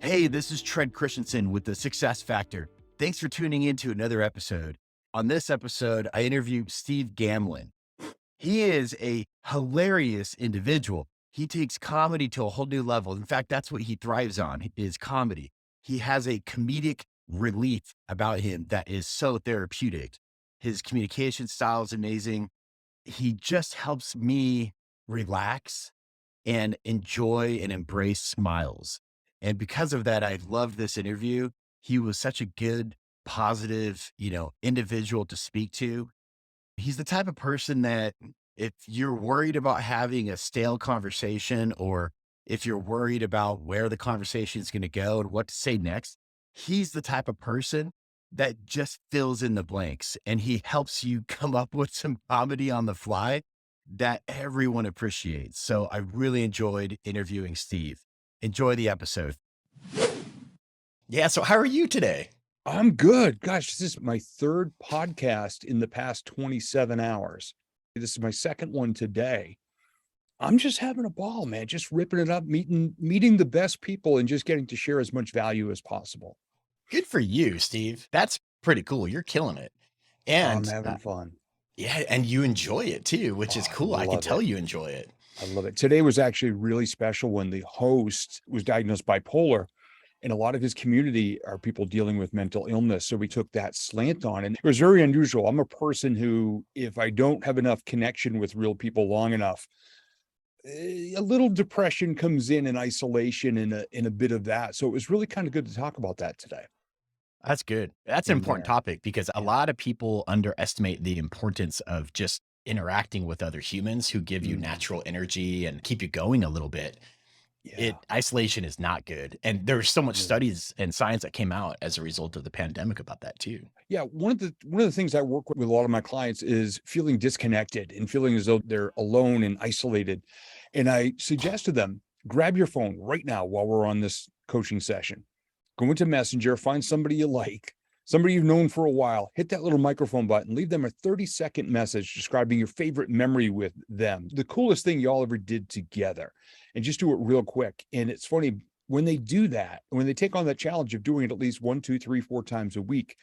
Hey, this is Trent Christensen with the Success Factor. Thanks for tuning in to another episode. On this episode, I interview Steve Gamlin. He is a hilarious individual. He takes comedy to a whole new level. In fact, that's what he thrives on is comedy. He has a comedic relief about him that is so therapeutic. His communication style is amazing. He just helps me relax and enjoy and embrace smiles. And because of that, I love this interview. He was such a good, positive, individual to speak to. He's the type of person that if you're worried about having a stale conversation or if you're worried about where the conversation is going to go and what to say next, he's the type of person that just fills in the blanks and he helps you come up with some comedy on the fly that everyone appreciates. So I really enjoyed interviewing Steve. Enjoy the episode. Yeah. So how are you today? I'm good. Gosh, this is my third podcast in the past 27 hours. This is my second one today. I'm just having a ball, man, just ripping it up, meeting the best people and just getting to share as much value as possible. Good for you, Steve. That's pretty cool. You're killing it. I'm And having fun. yeah, and you enjoy it too, which is Oh, I cool. I can love tell it. you enjoy it. I love it. Today was actually really special when the host was diagnosed bipolar. And a lot of his community are people dealing with mental illness. So we took that slant on, and it was very unusual. I'm a person who, if I don't have enough connection with real people long enough, a little depression comes in and isolation and a bit of that. So it was really kind of good to talk about that today That's good. That's an in important there. topic because a Yeah. lot of people underestimate the importance of just interacting with other humans who give you Mhm. natural energy and keep you going a little bit. Yeah. Isolation is not good. And there's so much No. studies and science that came out as a result of the pandemic about that too. Yeah. One of the things I work with a lot of my clients is feeling disconnected and feeling as though they're alone and isolated. And I suggest to them, grab your phone right now while we're on this coaching session. Go into Messenger, find somebody you like, somebody you've known for a while, hit that little microphone button, leave them a 30-second message describing your favorite memory with them, the coolest thing y'all ever did together, and just do it real quick. And it's funny when they do that, when they take on that challenge of doing it at least 1, 2, 3, 4 times a week,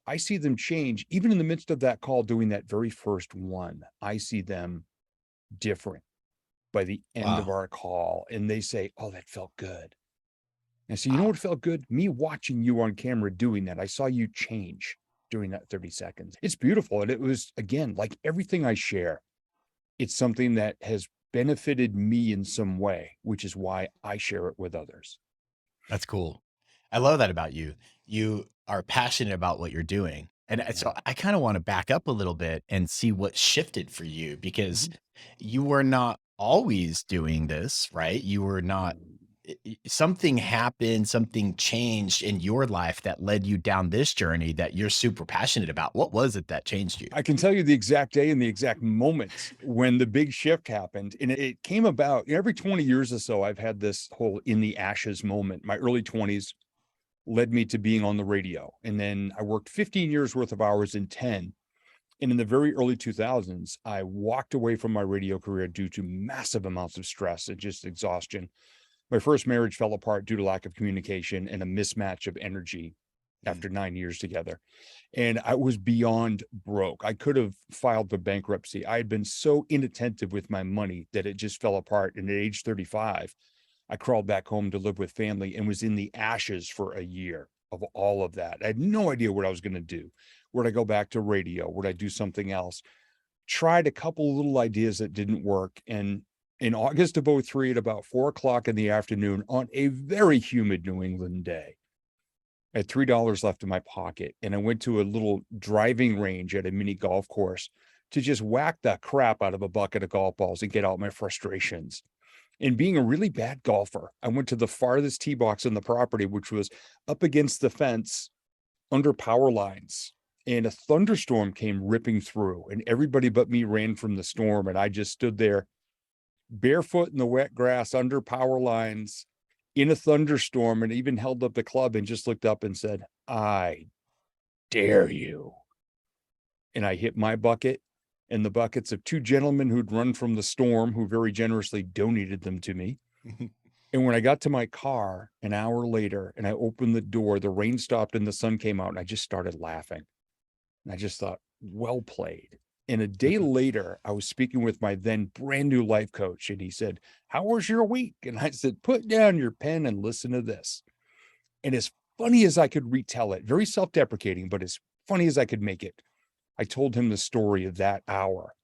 I see them change. Even in the midst of that call, doing that very first one, I see them different by the end of Wow. our call. And they say, "Oh, that felt good." And so, you know Wow. what felt good? Me watching you on camera doing that. I saw you change during that 30 seconds. It's beautiful. And it was, again, like everything I share, it's something that has benefited me in some way, which is why I share it with others. That's cool. I love that about you. You are passionate about what you're doing. And so Yeah. I kind of want to back up a little bit and see what shifted for you because Mhm. you were not always doing this, right? You were not, something happened, something changed in your life that led you down this journey that you're super passionate about. What was it that changed you? I can tell you the exact day and the exact moment when the big shift happened. And it came about every 20 years or so. I've had this whole in the ashes moment. My early 20s led me to being on the radio. And then I worked 15 years worth of hours in 10. And in the very early 2000s, I walked away from my radio career due to massive amounts of stress and just exhaustion. My first marriage fell apart due to lack of communication and a mismatch of energy Mm. after 9 years together. And I was beyond broke. I could have filed for bankruptcy. I had been so inattentive with my money that it just fell apart. And at age 35, I crawled back home to live with family and was in the ashes for a year of all of that. I had no idea what I was going to do. Would I go back to radio? Would I do something else? Tried a couple little ideas that didn't work. And in August of '03, at about 4 o'clock in the afternoon, on a very humid New England day, I had $3 left in my pocket. And I went to a little driving range at a mini golf course to just whack the crap out of a bucket of golf balls and get out my frustrations. And being a really bad golfer, I went to the farthest tee box on the property, which was up against the fence under power lines. And a thunderstorm came ripping through, and everybody but me ran from the storm. And I just stood there barefoot in the wet grass under power lines in a thunderstorm, and even held up the club and just looked up and said, "I dare you." And I hit my bucket and the buckets of two gentlemen who'd run from the storm, who very generously donated them to me. And when I got to my car an hour later and I opened the door, the rain stopped and the sun came out and I just started laughing. And I just thought, well played. And a day later, I was speaking with my then brand new life coach, and he said, "How was your week?" And I said, "Put down your pen and listen to this." And as funny as I could retell it, very self deprecating, but as funny as I could make it, I told him the story of that hour.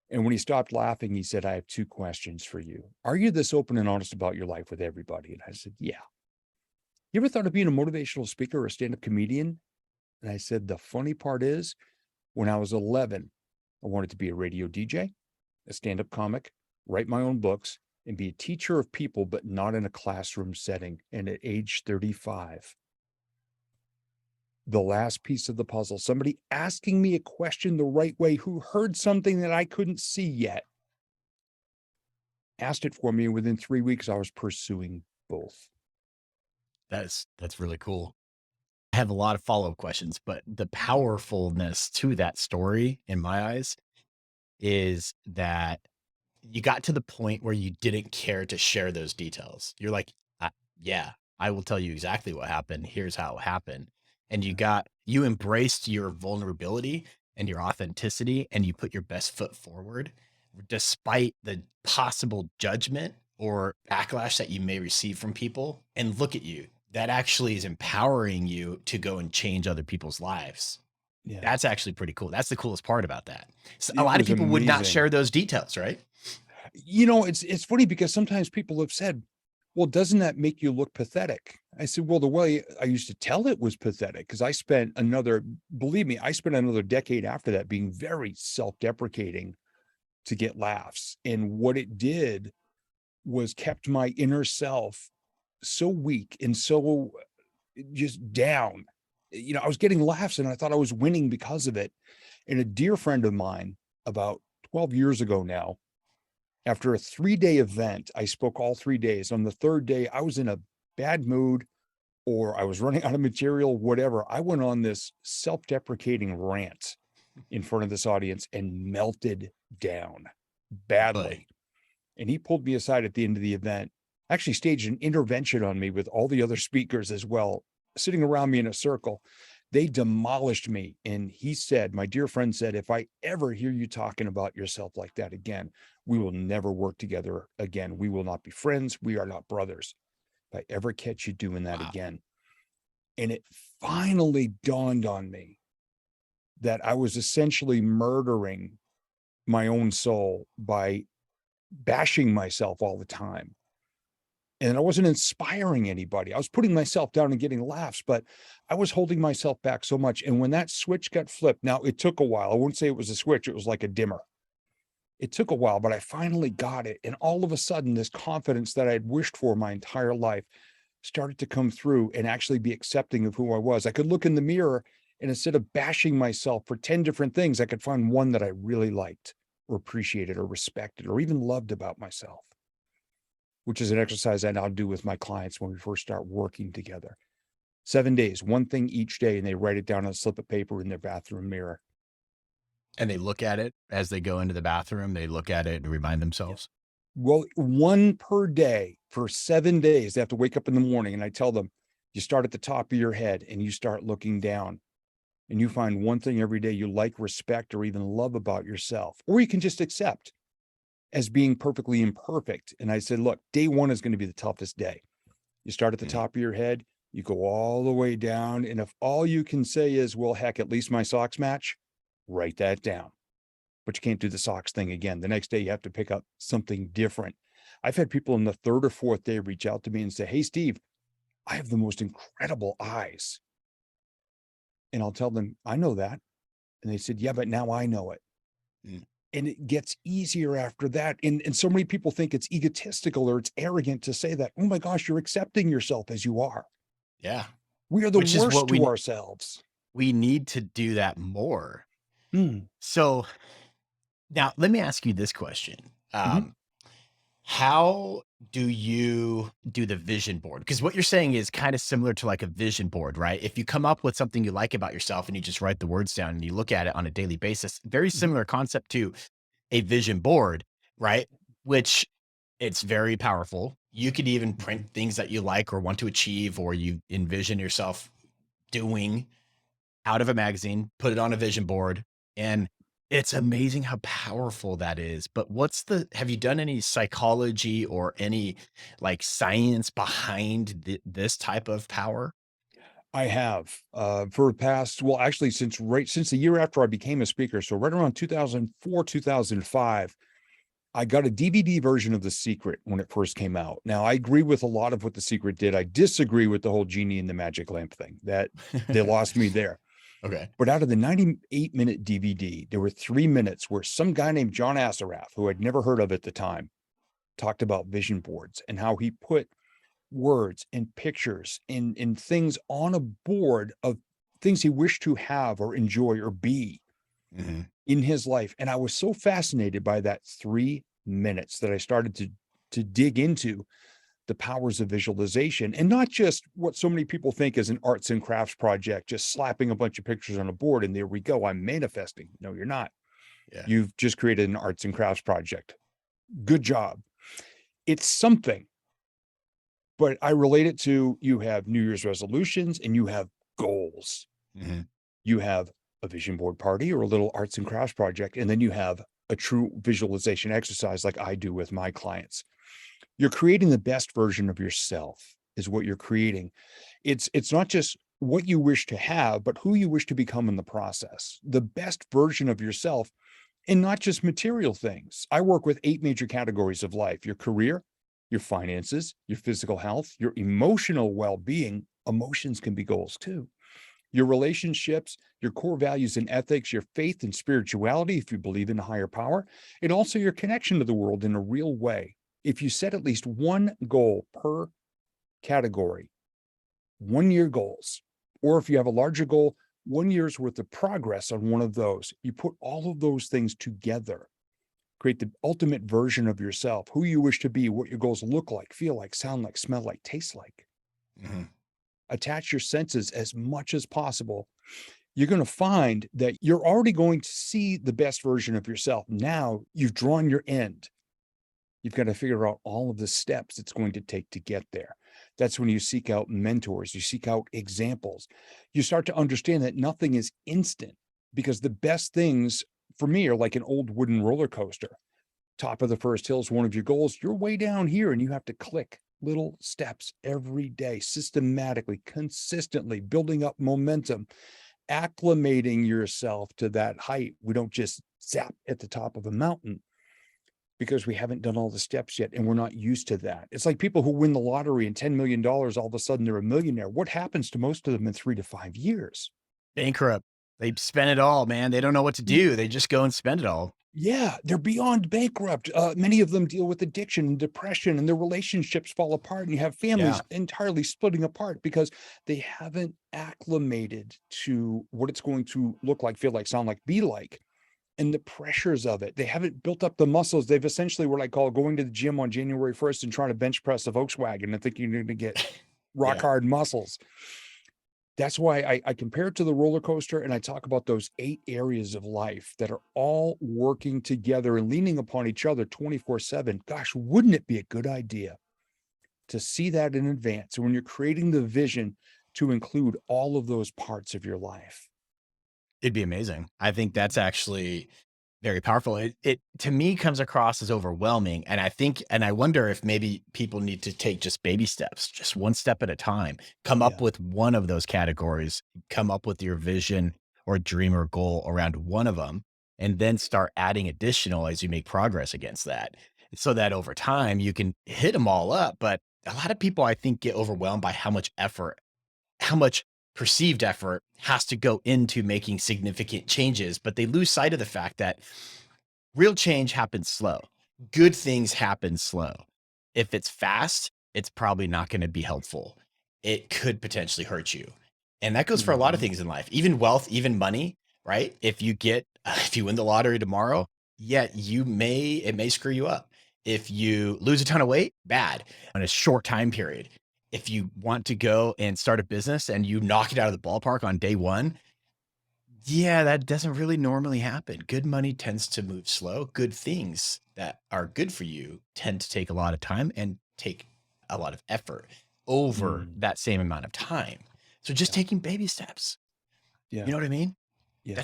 And when he stopped laughing, he said, "I have two questions for you. Are you this open and honest about your life with everybody?" And I said, "Yeah." "You ever thought of being a motivational speaker or a stand up comedian?" And I said, "The funny part is, when I was 11, I wanted to be a radio DJ, a stand up comic, write my own books, and be a teacher of people, but not in a classroom setting. And at age 35, the last piece of the puzzle, somebody asking me a question the right way who heard something that I couldn't see yet, asked it for me. And within 3 weeks, I was pursuing both." That's really cool. I have a lot of follow-up questions, but the powerfulness to that story in my eyes is that you got to the point where you didn't care to share those details. You're like, yeah, I will tell you exactly what happened. Here's how it happened. And you embraced your vulnerability and your authenticity, and you put your best foot forward despite the possible judgment or backlash that you may receive from people. And look at you. That actually is empowering you to go and change other people's lives. Yeah, That's actually pretty cool. That's the coolest part about that. So a it lot of was people would not amazing. share those details, right? It's funny because sometimes people have said, "Well, doesn't that make you look pathetic?" I said, "Well, the way I used to tell it was pathetic because believe me, I spent another decade after that being very self-deprecating to get laughs. And what it did was kept my inner self so weak and so just down. I was getting laughs and I thought I was winning because of it. And a dear friend of mine, about 12 years ago now, after a 3-day event, I spoke all 3 days. On the third day, I was in a bad mood or I was running out of material, whatever. I went on this self deprecating rant in front of this audience and melted down Really? badly. And he pulled me aside at the end of the event, actually staged an intervention on me with all the other speakers as well, sitting around me in a circle. They demolished me. And he said, my dear friend said, "If I ever hear you talking about yourself like that again, we will never work together again. We will not be friends. We are not brothers. If I ever catch you doing that Wow. again." And it finally dawned on me that I was essentially murdering my own soul by bashing myself all the time. And I wasn't inspiring anybody. I was putting myself down and getting laughs, but I was holding myself back so much. And when that switch got flipped, now it took a while. I wouldn't say it was a switch, it was like a dimmer. It took a while, but I finally got it. And all of a sudden, this confidence that I had wished for my entire life started to come through and actually be accepting of who I was. I could look in the mirror and instead of bashing myself for 10 different things, I could find one that I really liked or appreciated or respected or even loved about myself, which is an exercise I now do with my clients when we first start working together. 7 days, one thing each day, and they write it down on a slip of paper in their bathroom mirror. And they look at it as they go into the bathroom, they look at it and remind Yeah. themselves. Well, one per day for 7 days. They have to wake up in the morning, and I tell them, you start at the top of your head and you start looking down, and you find one thing every day you like, respect, or even love about yourself, or you can just accept as being perfectly imperfect. And I said, look, day one is going to be the toughest day. You start at the Mm. top of your head, you go all the way down. And if all you can say is, well, heck, at least my socks match, write that down. But you can't do the socks thing again. The next day, you have to pick up something different. I've had people on the third or fourth day reach out to me and say, "Hey, Steve, I have the most incredible eyes." And I'll tell them, "I know that." And they said, "Yeah, but now I know it." Mm. And it gets easier after that. And so many people think it's egotistical or it's arrogant to say that. Oh my gosh, you're accepting yourself as you are. Yeah. We are the Which is worst what to ourselves. we need to do that more. Mm, So now let me ask you this question. mhm, How do you do the vision board? Because what you're saying is kind of similar to like a vision board, right? If you come up with something you like about yourself and you just write the words down and you look at it on a daily basis, very mhm. similar concept to a vision board, right? Which it's very powerful. You could even print things that you like or want to achieve, or you envision yourself doing out of a magazine, put it on a vision board. And it's amazing how powerful that is. But have you done any psychology or any like science behind this type of power? I have, for the past, well, actually, since the year after I became a speaker, so right around 2004, 2005, I got a DVD version of The Secret when it first came out. Now, I agree with a lot of what The Secret did. I disagree with the whole genie and the magic lamp thing. That they lost me there. Okay. But out of the 98-minute DVD, there were 3 minutes where some guy named John Assaraf, who I'd never heard of at the time, talked about vision boards and how he put words and pictures and things on a board of things he wished to have or enjoy or be Mhm. in his life. And I was so fascinated by that 3 minutes that I started to dig into the powers of visualization, and not just what so many people think is an arts and crafts project, just slapping a bunch of pictures on a board and there we go, I'm manifesting. No, you're not. Yeah. You've just created an arts and crafts project. Good job. It's something, but I relate it to, you have New Year's resolutions and you have goals. Mhm. You have a vision board party or a little arts and crafts project, and then you have a true visualization exercise like I do with my clients. You're creating the best version of yourself is what you're creating. It's not just what you wish to have, but who you wish to become in the process. The best version of yourself, and not just material things. I work with 8 major categories of life: your career, your finances, your physical health, your emotional well-being. Emotions can be goals too. Your relationships, your core values and ethics, your faith and spirituality, if you believe in a higher power, and also your connection to the world in a real way. If you set at least one goal per category, 1 year goals, or if you have a larger goal, 1 year's worth of progress on one of those, you put all of those things together, create the ultimate version of yourself, who you wish to be, what your goals look like, feel like, sound like, smell like, taste like. Mhm. Attach your senses as much as possible. You're going to find that you're already going to see the best version of yourself. Now you've drawn your end. You've got to figure out all of the steps it's going to take to get there. That's when you seek out mentors, you seek out examples. You start to understand that nothing is instant, because the best things for me are like an old wooden roller coaster. Top of the first hill is one of your goals. You're way down here and you have to click little steps every day, systematically, consistently building up momentum, acclimating yourself to that height. We don't just zap at the top of a mountain because we haven't done all the steps yet and we're not used to that. It's like people who win the lottery and $10 million, all of a sudden they're a millionaire. What happens to most of them in 3 to 5 years? Bankrupt. They spend it all, man. They don't know what to Y- do. They just go and spend it all. Yeah, they're beyond bankrupt. Many of them deal with addiction and depression, and their relationships fall apart, and you have families Yeah. entirely splitting apart because they haven't acclimated to what it's going to look like, feel like, sound like, be like, and the pressures of it. They haven't built up the muscles. They've essentially, what I call, going to the gym on January 1st and trying to bench press a Volkswagen and thinking you're going to get rock Yeah. hard muscles. That's why I compare it to the roller coaster, and I talk about those 8 areas of life that are all working together and leaning upon each other 24/7. Gosh, wouldn't it be a good idea to see that in advance when you're creating the vision to include all of those parts of your life? It'd be amazing. I think that's actually very powerful. It to me comes across as overwhelming. And I wonder if maybe people need to take just baby steps, just one step at a time. Come up Yeah. with one of those categories, come up with your vision or dream or goal around one of them, and then start adding additional as you make progress against that. So that over time you can hit them all up. But a lot of people, I think, get overwhelmed by how much perceived effort has to go into making significant changes, but they lose sight of the fact that real change happens slow. Good things happen slow. If it's fast, it's probably not going to be helpful. It could potentially hurt you. And that goes for a lot of Mhm. things in life, even wealth, even money, right? If you win the lottery tomorrow, yeah, it may screw you up. If you lose a ton of weight, bad in a short time period. If you want to go and start a business and you knock it out of the ballpark on day one, yeah, that doesn't really normally happen. Good money tends to move slow. Good things that are good for you tend to take a lot of time and take a lot of effort over Mm, that same amount of time. So just yeah. taking baby steps, Yeah. you know what I mean? Yeah.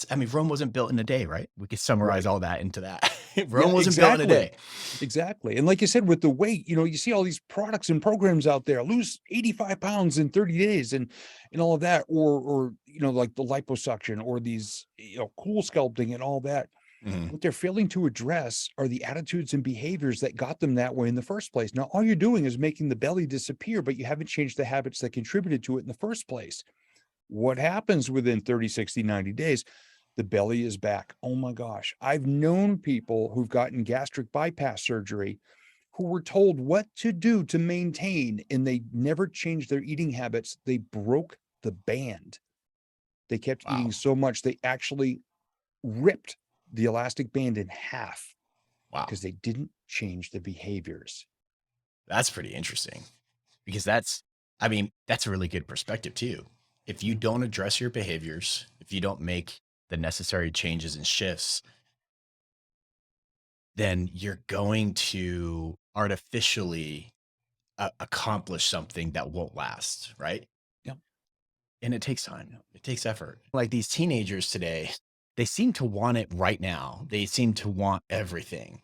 I mean, Rome wasn't built in a day, right? We could summarize Right. all that into that. Yeah, Rome wasn't built in a exactly. day. Exactly. And like you said, with the weight, you see all these products and programs out there, lose 85 pounds in 30 days and all of that, or like the liposuction or these, cool sculpting and all that. Mhm. What they're failing to address are the attitudes and behaviors that got them that way in the first place. Now, all you're doing is making the belly disappear, but you haven't changed the habits that contributed to it in the first place. What happens within 30, 60, 90 days? The belly is back. Oh my gosh. I've known people who've gotten gastric bypass surgery who were told what to do to maintain, and they never changed their eating habits. They broke the band. They kept eating Wow. so much, they actually ripped the elastic band in half Wow. because they didn't change the behaviors. That's pretty interesting because I mean, that's a really good perspective too. If you Yeah. don't address your behaviors, if you don't make the necessary changes and shifts, then you're going to artificially accomplish something that won't last, right? Yeah. And it takes time. It takes effort. Like these teenagers today, they seem to want it right now. They seem to want everything.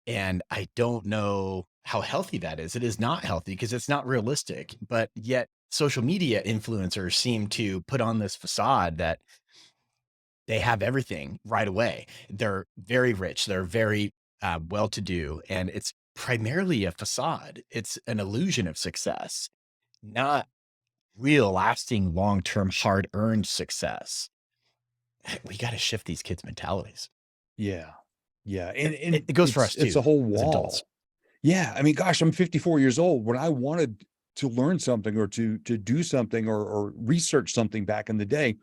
And I don't know how healthy that is. It is not healthy because it's not realistic. But yet, social media influencers seem to put on this facade that they have everything right away. They're very rich. They're very well to do. And it's primarily a facade, it's an illusion of success, not real, lasting, long term, hard earned success. We got to shift these kids' mentalities. Yeah. Yeah. It, And it goes for us it's too a whole as adults. wall. Yeah. I mean, gosh, I'm 54 years old. When I wanted to learn something or to do something or research something back in the day,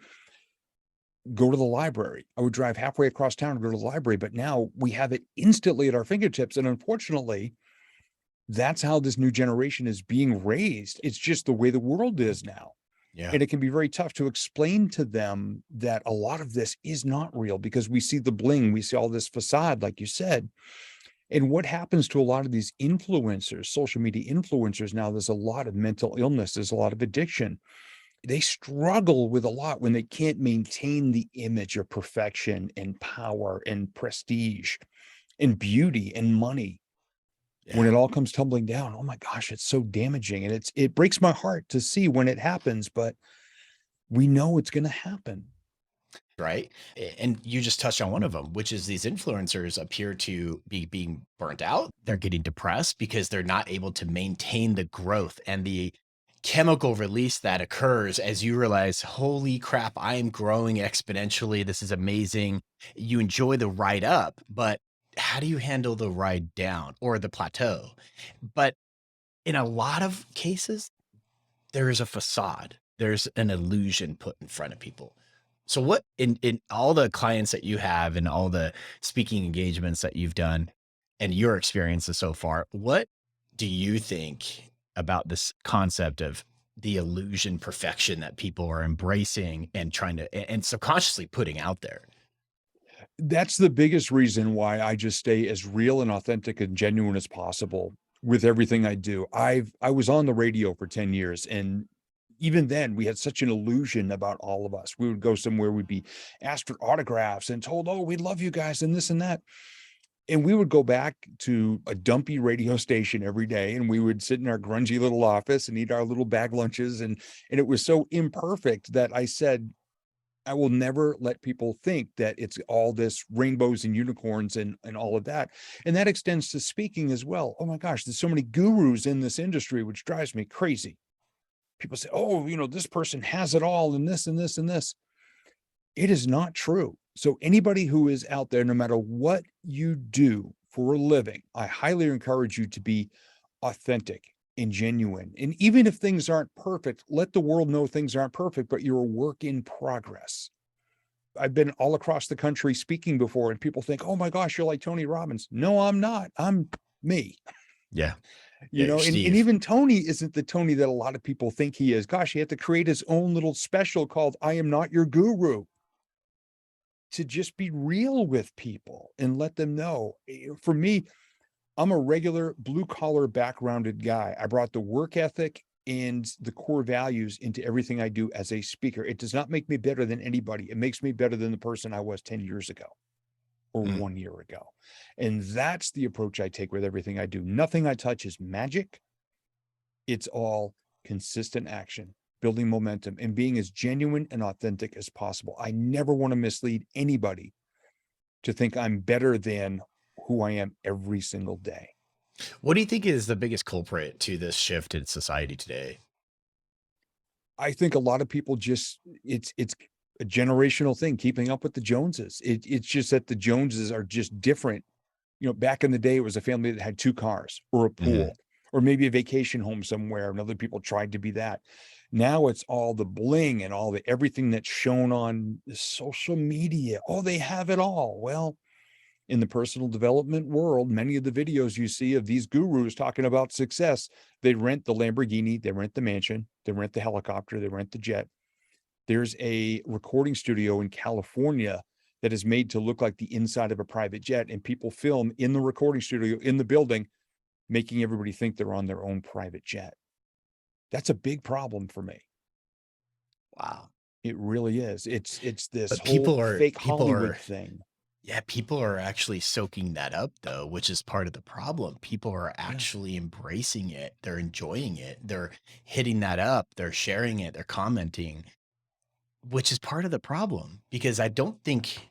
go to the library. I would drive halfway across town to go to the library, but now we have it instantly at our fingertips. And unfortunately, that's how this new generation is being raised. It's just the way the world is now. Yeah. And it can be very tough to explain to them that a lot of this is not real because we see the bling, we see all this facade, like you said. And what happens to a lot of these influencers, social media influencers now, there's a lot of mental illness, there's a lot of addiction. They struggle with a lot when they can't maintain the image of perfection and power and prestige and beauty and money. When Yeah. it all comes tumbling down, oh my gosh, it's so damaging. And it breaks my heart to see when it happens, but we know it's going to happen. Right. And you just touched on one of them, which is these influencers appear to be being burnt out. They're getting depressed because they're not able to maintain the growth and the chemical release that occurs as you realize, holy crap, I am growing exponentially. This is amazing. You enjoy the ride up, but how do you handle the ride down or the plateau? But in a lot of cases, there is a facade. There's an illusion put in front of people. So what in all the clients that you have and all the speaking engagements that you've done and your experiences so far, what do you think about this concept of the illusion perfection that people are embracing and trying to and subconsciously putting out there? That's the biggest reason why I just stay as real and authentic and genuine as possible with everything I do. I was on the radio for 10 years, and even then we had such an illusion about all of us. We would go somewhere, we'd be asked for autographs and told, "Oh, we love you guys," and this and that. And we would go back to a dumpy radio station every day, and we would sit in our grungy little office and eat our little bag lunches, and it was so imperfect that I said, I will never let people think that it's all this rainbows and unicorns and all of that. And that extends to speaking as well. Oh my gosh, there's so many gurus in this industry, which drives me crazy. People say, "Oh, this person has it all and this and this and this." It is not true. So anybody who is out there, no matter what you do for a living, I highly encourage you to be authentic and genuine. And even if things aren't perfect, let the world know things aren't perfect, but you're a work in progress. I've been all across the country speaking before, and people think, "Oh my gosh, you're like Tony Robbins." No, I'm not. I'm me. Yeah. Yeah, you're And Steve. even Tony isn't the Tony that a lot of people think he is. Gosh, he had to create his own little special called I Am Not Your Guru to just be real with people and let them know. For me, I'm a regular blue collar backgrounded guy. I brought the work ethic and the core values into everything I do as a speaker. It does not make me better than anybody. It makes me better than the person I was 10 years ago or Mm. 1 year ago. And that's the approach I take with everything I do. Nothing I touch is magic. It's all consistent action, building momentum, and being as genuine and authentic as possible. I never want to mislead anybody to think I'm better than who I am every single day. What do you think is the biggest culprit to this shift in society today? I think a lot of people just it's a generational thing, keeping up with the Joneses. It's just that the Joneses are just different. Back in the day, it was a family that had 2 cars or a Mhm. pool or maybe a vacation home somewhere, and other people tried to be that. Now it's all the bling and all the everything that's shown on social media. Oh, they have it all. Well, in the personal development world, many of the videos you see of these gurus talking about success, they rent the Lamborghini, they rent the mansion, they rent the helicopter, they rent the jet. There's a recording studio in California that is made to look like the inside of a private jet, and people film in the recording studio in the building, making everybody think they're on their own private jet. That's a big problem for me. Wow. It really is. It's this But whole fake people Hollywood are thing. yeah, people are actually soaking that up though, which is part of the problem. People are Yeah. actually embracing it. They're enjoying it. They're hitting that up. They're sharing it. They're commenting, which is part of the problem because I don't think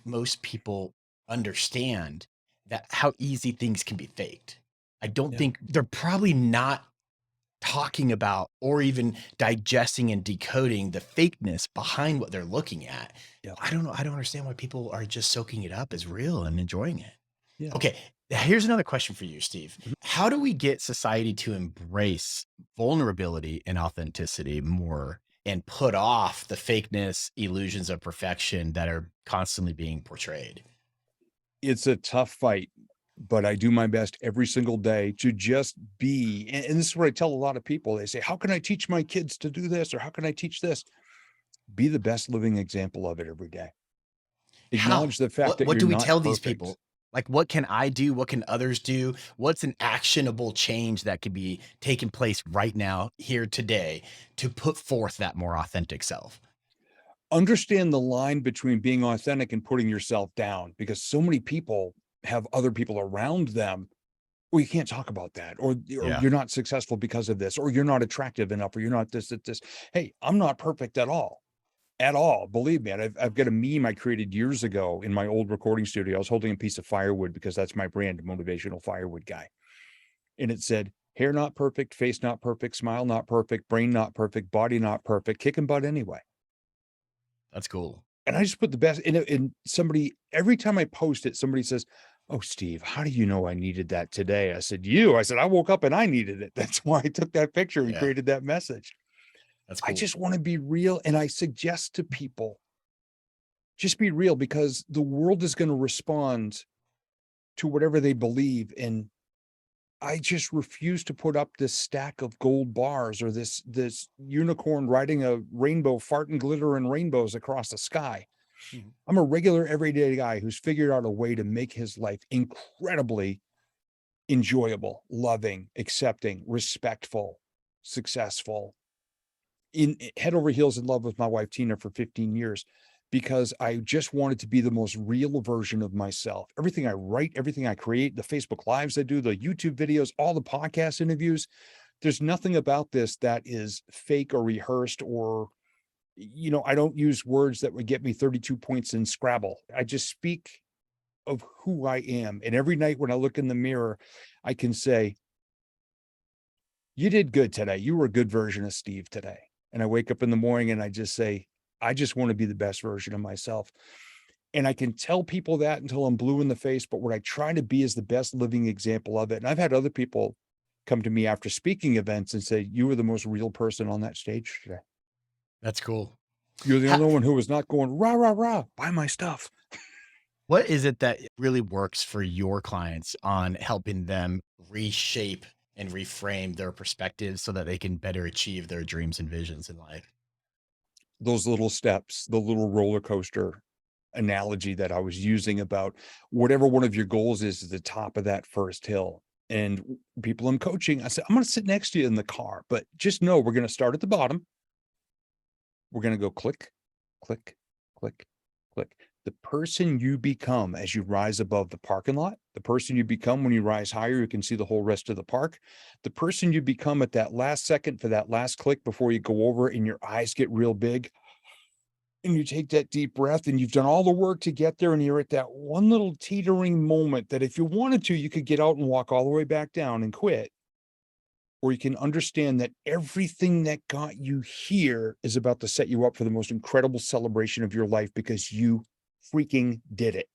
most people understand that how easy things can be faked. I don't Yeah. think they're probably not talking about or even digesting and decoding the fakeness behind what they're looking at. Yeah. I don't know. I don't understand why people are just soaking it up as real and enjoying it. Yeah. Okay, here's another question for you, Steve. Mhm. How do we get society to embrace vulnerability and authenticity more and put off the fakeness, illusions of perfection that are constantly being portrayed? It's a tough fight, but I do my best every single day to just be. And this is what I tell a lot of people. They say, how can I teach my kids to do this? Or how can I teach this? Be the best living example of it every day. How? Acknowledge the fact that What you're do we not tell these perfect. people? Like, what can I do? What can others do? What's an actionable change that could be taking place right now, here today, to put forth that more authentic self? Understand the line between being authentic and putting yourself down, because so many people have other people around them. Well, you can't talk about that, or Yeah. you're not successful because of this, or you're not attractive enough, or you're not this, this, this. Hey, I'm not perfect at all. At all. Believe me. And I've got a meme I created years ago in my old recording studio. I was holding a piece of firewood because that's my brand, motivational firewood guy. And it said, hair not perfect, face not perfect, smile not perfect, brain not perfect, body not perfect, kicking butt anyway. That's cool. And I just put the best in it. And somebody, every time I post it, somebody says, "Oh, Steve, how do you know I needed that today?" I said, I woke up and I needed it. That's why I took that picture and Yeah, created that message. that's I cool. just want to be real. And I suggest to people, just be real, because the world is going to respond to whatever they believe. And I just refuse to put up this stack of gold bars or this unicorn riding a rainbow, farting glitter and rainbows across the sky. Mhm. I'm a regular everyday guy who's figured out a way to make his life incredibly enjoyable, loving, accepting, respectful, successful, in head over heels in love with my wife Tina for 15 years, because I just wanted to be the most real version of myself. Everything I write, everything I create, the Facebook lives I do, the YouTube videos, all the podcast interviews, there's nothing about this that is fake or rehearsed, or I don't use words that would get me 32 points in Scrabble. I just speak of who I am. And every night when I look in the mirror, I can say, you did good today. You were a good version of Steve today. And I wake up in the morning and I just say, I just want to be the best version of myself. And I can tell people that until I'm blue in the face. But what I try to be is the best living example of it. And I've had other people come to me after speaking events and say, you were the most real person on that stage today. That's cool. You're the Ha only one who was not going, rah, rah, rah, buy my stuff. What is it that really works for your clients on helping them reshape and reframe their perspectives so that they can better achieve their dreams and visions in life? Those little steps, the little roller coaster. analogy that I was using about whatever one of your goals is at the top of that first hill. And people I'm coaching, I said, I'm going to sit next to you in the car, but just know we're going to start at the bottom. We're going to go click, click, click, click. The person you become as you rise above the parking lot, the person you become when you rise higher, you can see the whole rest of the park. The person you become at that last second for that last click before you go over and your eyes get real big and you take that deep breath and you've done all the work to get there and you're at that one little teetering moment that if you wanted to, you could get out and walk all the way back down and quit. Or you can understand that everything that got you here is about to set you up for the most incredible celebration of your life because you freaking did it.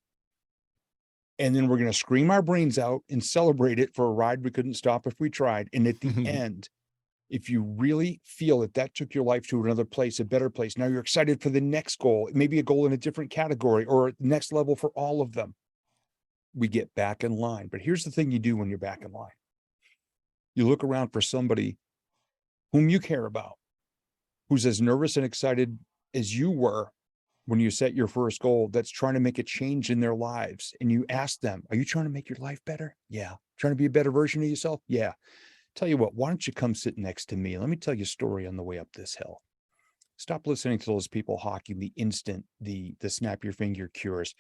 And then we're going to scream our brains out and celebrate it for a ride we couldn't stop if we tried. And at the end, if you really feel that that took your life to another place, a better place, now you're excited for the next goal, maybe a goal in a different category or next level for all of them. We get back in line. But here's the thing you do when you're back in line. You look around for somebody whom you care about, who's as nervous and excited as you were when you set your first goal, that's trying to make a change in their lives. And you ask them, are you trying to make your life better? Yeah. Trying to be a better version of yourself? Yeah. Tell you what, why don't you come sit next to me? Let me tell you a story on the way up this hill. Stop listening to those people hawking the instant, the snap your finger cures.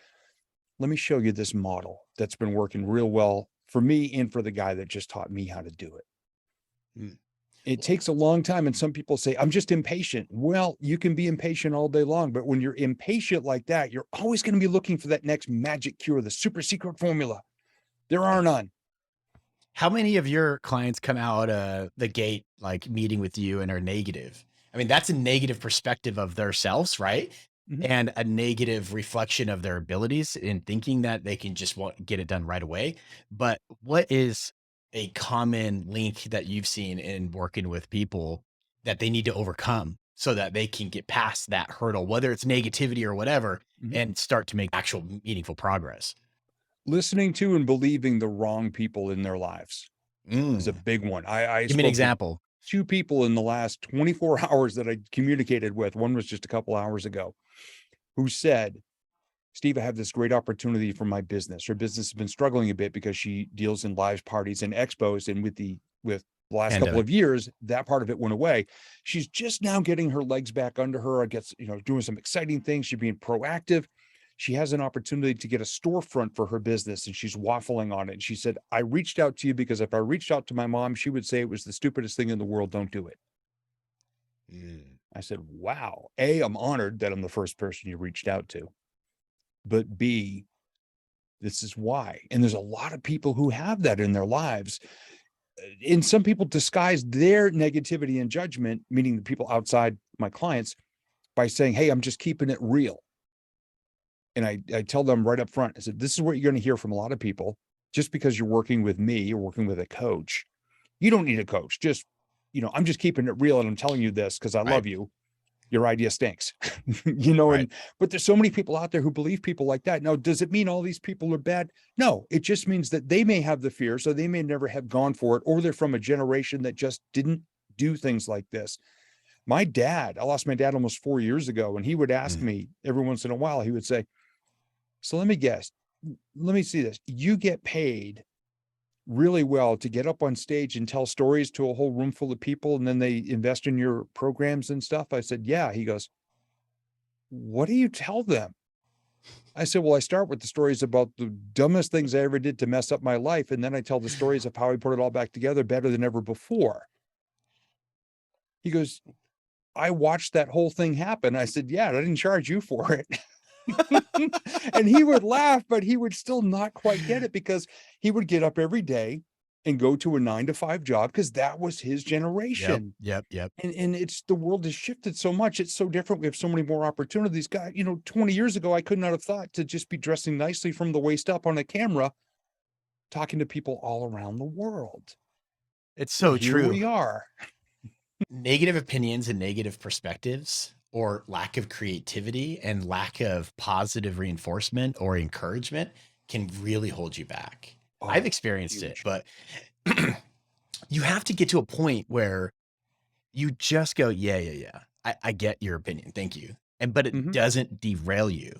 Let me show you this model that's been working real well for me and for the guy that just taught me how to do it. Mm. It takes a long time. And some people say, I'm just impatient. Well, you can be impatient all day long, but when you're impatient like that, you're always going to be looking for that next magic cure, the super secret formula. There are none. How many of your clients come out the gate, like meeting with you and are negative? I mean, that's a negative perspective of themselves, right? Mhm. And a negative reflection of their abilities in thinking that they can just get it done right away. But what is a common link that you've seen in working with people that they need to overcome so that they can get past that hurdle, whether it's negativity or whatever, Mhm. and start to make actual meaningful progress? Listening to and believing the wrong people in their lives is a Mm. big one. I Give me an spoke to example. 2 people in the last 24 hours that I communicated with. One was just a couple hours ago, who said, Steve, I have this great opportunity for my business. Her business has been struggling a bit because she deals in live parties and expos. And with the last couple Pandemic. of years, that part of it went away. She's just now getting her legs back under her. I guess, doing some exciting things. She's being proactive. She has an opportunity to get a storefront for her business and she's waffling on it. And she said, I reached out to you because if I reached out to my mom, she would say it was the stupidest thing in the world. Don't do it. Mm. I said, wow. A, I'm honored that I'm the first person you reached out to. But B, this is why. And there's a lot of people who have that in their lives. And some people disguise their negativity and judgment, meaning the people outside my clients, by saying, hey, I'm just keeping it real. And I tell them right up front, I said, this is what you're going to hear from a lot of people. Just because you're working with me, you're working with a coach. You don't need a coach. Just, I'm just keeping it real. And I'm telling you this because I Right. love you. Your idea stinks, Right. but there's so many people out there who believe people like that. Now, does it mean all these people are bad? No, it just means that they may have the fear, so they may never have gone for it, or they're from a generation that just didn't do things like this. I lost my dad almost 4 years ago, and he would ask Mm. me every once in a while, he would say, so let me guess, let me see this. You get paid really well to get up on stage and tell stories to a whole room full of people, and then they invest in your programs and stuff. I said, yeah. He goes, what do you tell them? I said, well, I start with the stories about the dumbest things I ever did to mess up my life. And then I tell the stories of how I put it all back together better than ever before. He goes, I watched that whole thing happen. I said, yeah, I didn't charge you for it. And he would laugh, but he would still not quite get it because he would get up every day and go to a 9 to 5 job because that was his Yep. generation. Yep. Yep. And it's the world has shifted so much. It's so different. We have so many more opportunities. God, 20 years ago, I could not have thought to just be dressing nicely from the waist up on a camera, talking to people all around the world. It's And so here true. we are. Negative opinions and negative perspectives or lack of creativity and lack of positive reinforcement or encouragement can really hold you back. I've Oh, experienced it, huge. but you have to get to a point where you just go, yeah, yeah, yeah. I get your opinion. Thank you. But it Mhm. doesn't derail you.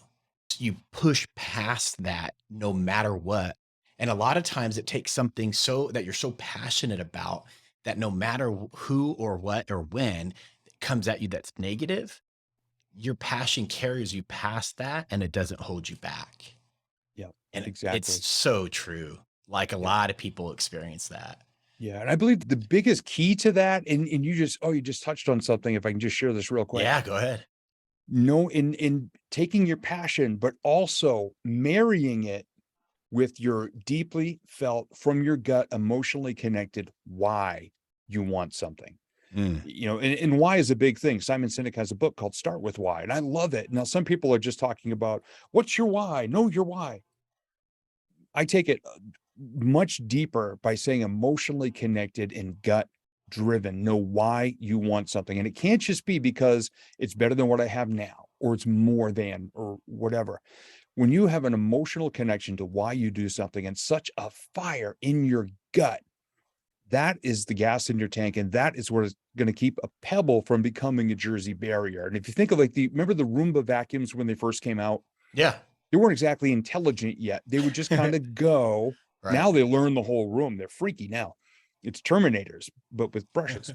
You push past that no matter what. And a lot of times it takes something so that you're so passionate about that no matter who or what or when it comes at you that's negative, your passion carries you past that and it doesn't hold you back. Yeah, And it's exactly. so true. Like a Yeah. lot of people experience that. Yeah. And I believe the biggest key to that, and you just touched on something, if I can just share this real quick. Yeah, go ahead. No, in taking your passion, but also marrying it with your deeply felt from your gut, emotionally connected why you want something. Mm, And why is a big thing. Simon Sinek has a book called Start With Why, and I love it. Now, some people are just talking about what's your why? Know your why. I take it much deeper by saying emotionally connected and gut driven. Know why you want something. And it can't just be because it's better than what I have now, or it's more than, or whatever. When you have an emotional connection to why you do something and such a fire in your gut, that is the gas in your tank. And that is what is going to keep a pebble from becoming a Jersey barrier. And if you think of remember the Roomba vacuums when they first came out? yeah. They weren't exactly intelligent yet. They would just kind of go. Right. Now they learn the whole room. They're freaky now. It's Terminators, but with brushes.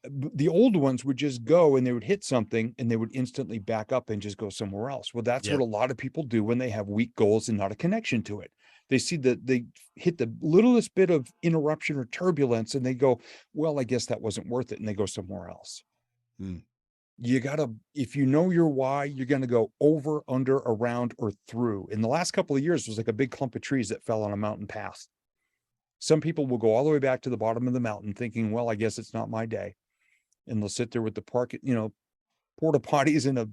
The old ones would just go and they would hit something and they would instantly back up and just go somewhere else. Well, that's what Yep. a lot of people do when they have weak goals and not a connection to it. They see that they hit the littlest bit of interruption or turbulence and they go, well, I guess that wasn't worth it. And they go somewhere else. Mm, You gotta, if you know your why, you're gonna go over, under, around, or through. In the last couple of years, it was like a big clump of trees that fell on a mountain path. Some people will go all the way back to the bottom of the mountain thinking, well, I guess it's not my day. And they'll sit there with the porta potties and a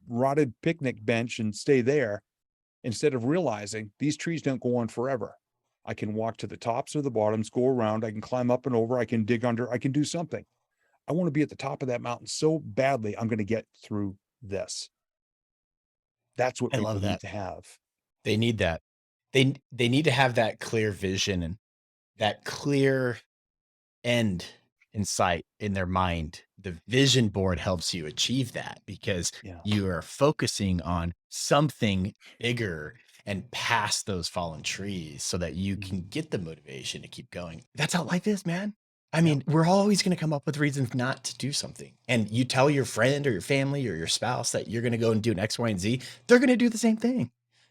rotted picnic bench and stay there instead of realizing these trees don't go on forever. I can walk to the tops or the bottoms, go around, I can climb up and over, I can dig under, I can do something. I want to be at the top of that mountain so badly, I'm going to get through this. That's what I people love need that. to have. They need that. They need to have that clear vision and that clear end in sight in their mind. The vision board helps you achieve that because Yeah. you are focusing on something bigger and past those fallen trees so that you can Mhm. get the motivation to keep going. That's how life is, man. I Yeah. mean, we're always going to come up with reasons not to do something. And you tell your friend or your family or your spouse that you're going to go and do an X, Y, and Z, they're going to do the same thing.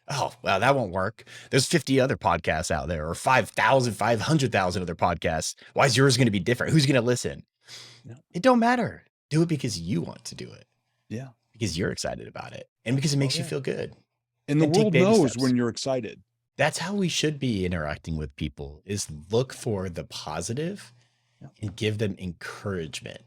Oh, well, that won't work. There's 50 other podcasts out there or 5,000, 500,000 other podcasts. Why is yours going to be different? Who's going to listen? Yeah. It don't matter. Do it because you want to do it, Yeah. because you're excited about it, and because it Oh, makes you yeah. feel good. And the And take world baby knows steps. when you're excited. That's how we should be interacting with people is look for the positive Yeah. and give them encouragement.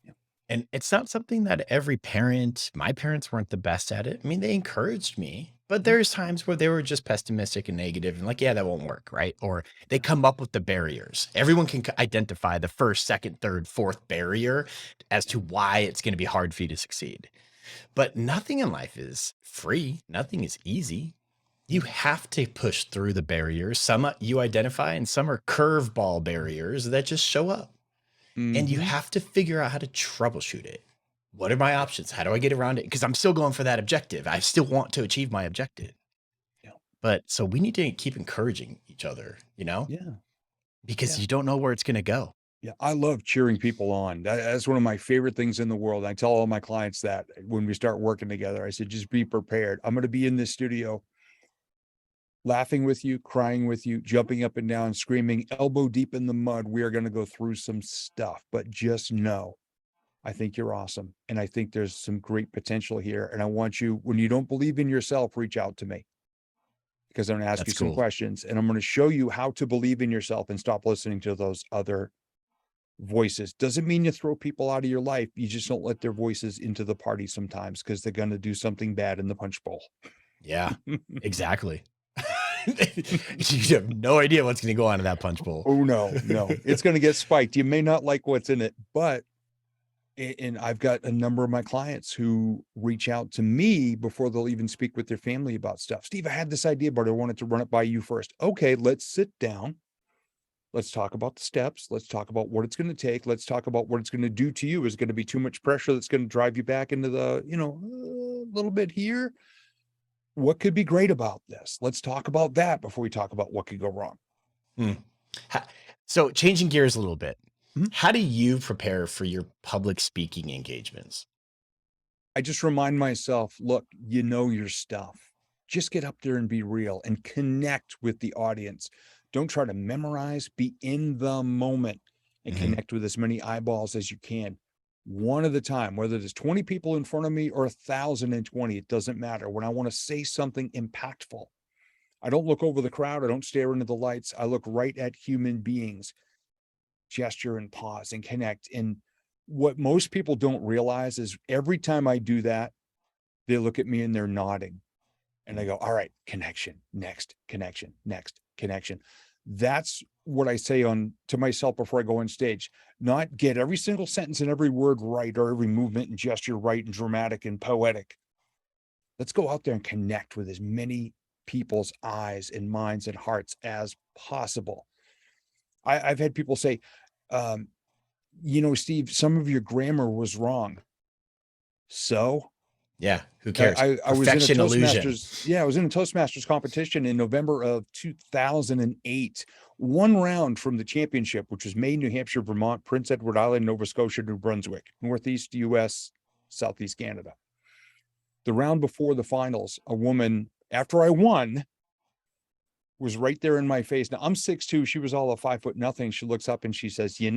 Yeah. And it's not something that every parent, my parents weren't the best at it. I mean, they encouraged me, but Mhm. there's times where they were just pessimistic and negative and like, yeah, that won't work. Right. Or they Yeah. come up with the barriers. Everyone can identify the first, second, third, fourth barrier as Yeah. to why it's going to be hard for you to succeed. But nothing in life is free. Nothing is easy. You Yeah. have to push through the barriers. Some you identify and some are curveball barriers that just show up. And you Mhm. have to figure out how to troubleshoot it. What are my Yeah. options? How do I get around it? Because I'm still going for that objective. I still want to achieve my objective. Yeah. But so we need to keep encouraging each other, Yeah. because Yeah. you don't know where it's going to go. Yeah. I love cheering people on. That's one of my favorite things in the world. I tell all my clients that when we start working together, I said, just be prepared. I'm going to be in this studio laughing with you, crying with you, jumping up and down, screaming, elbow deep in the mud. We are going to go through some stuff, but just know I think you're awesome. And I think there's some great potential here. And I want you, when you don't believe in yourself, reach out to me because I'm going to ask you That's some cool. questions and I'm going to show you how to believe in yourself and stop listening to those other voices. Doesn't mean you throw people out of your life. You just don't let their voices into the party sometimes because they're going to do something bad in the punch bowl. Yeah, exactly. You have no idea what's going to go on in that punch bowl. Oh, no, no. It's going to get spiked. You may not like what's in it, but and I've got a number of my clients who reach out to me before they'll even speak with their family about stuff. Steve, I had this idea, but I wanted to run it by you first. Okay, let's sit down. Let's talk about the steps. Let's talk about what it's going to take. Let's talk about what it's going to do to you. Is it going to be too much pressure that's going to drive you back into the, a little bit here? what could be great about this? Let's talk about that before we talk about what could go wrong. Hmm. So changing gears a little bit, Mhm. how do you prepare for your public speaking engagements? I just remind myself, look, you know your stuff. Just get up there and be real and connect with the audience. Don't try to memorize, be in the moment and Mhm. connect with as many eyeballs as you can. One at a time, whether there's 20 people in front of me or 1,020, it doesn't matter. When I want to say something impactful, I don't look over the crowd. I don't stare into the lights. I look right at human beings, gesture and pause and connect. And what most people don't realize is every time I do that, they look at me and they're nodding and I go, all right, connection, next, connection, next, connection. That's what I say to myself before I go on stage. Not get every single sentence and every word right or every movement and gesture right and dramatic and poetic. Let's go out there and connect with as many people's eyes and minds and hearts as possible. I've had people say, um, Steve, some of your grammar was wrong. So Yeah, who cares? I was in a Perfection illusion. Toastmasters. Yeah, I was in a Toastmasters competition in November of 2008. One round from the championship, which was Maine, New Hampshire, Vermont, Prince Edward Island, Nova Scotia, New Brunswick, Northeast US, Southeast Canada. The round before the finals, a woman, after I won, was right there in my face. Now I'm 6'2". She was all of 5 foot nothing. She looks up and she says, you're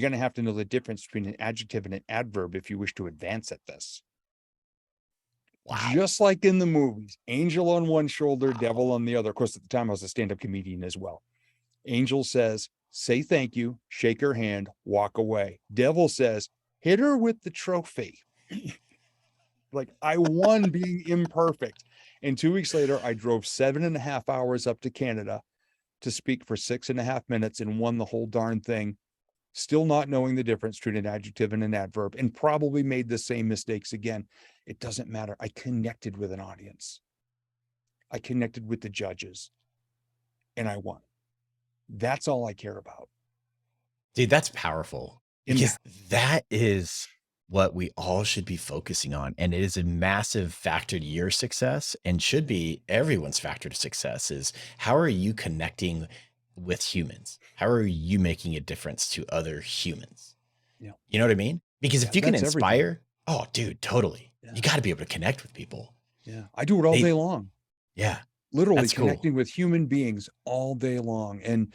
going to have to know the difference between an adjective and an adverb if you wish to advance at this. Wow. Just like in the movies, angel on one shoulder, devil on the other. Of course, at the time I was a stand-up comedian as well. Angel says, say thank you, shake her hand, walk away. Devil says, hit her with the trophy. Like I won being imperfect. And 2 weeks later, I drove 7.5 hours up to Canada to speak for 6.5 minutes and won the whole darn thing. Still not knowing the difference between an adjective and an adverb, and probably made the same mistakes again. It doesn't matter. I connected with an audience. I connected with the judges and I won. That's all I care about. Dude, that's powerful In because that is what we all should be focusing on. And it is a massive factor to your success and should be everyone's factor to success is how are you connecting with humans? How are you making a difference to other humans? Yeah. You know what I mean? Because if you can that's everything. inspire, oh, dude, totally. Yeah. You got to be able to connect with people. Yeah. I do it all day long. Yeah. Literally That's connecting cool. with human beings all day long. And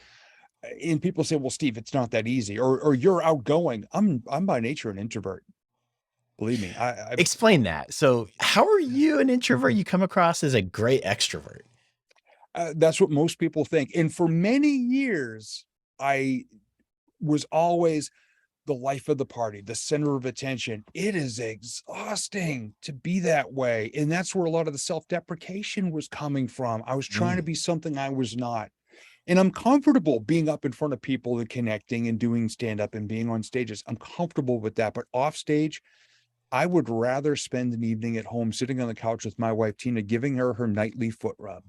people say, well, Steve, it's not that easy, or you're outgoing. I'm by nature an introvert. Believe me. Explain that. So how are you an introvert? You come across as a great extrovert. That's what most people think. And for many years, I was always the life of the party, the center of attention. It is exhausting to be that way. And that's where a lot of the self-deprecation was coming from. I was trying to be something I was not. And I'm comfortable being up in front of people and connecting and doing stand-up and being on stages. I'm comfortable with that. But off stage, I would rather spend an evening at home sitting on the couch with my wife, Tina, giving her her nightly foot rub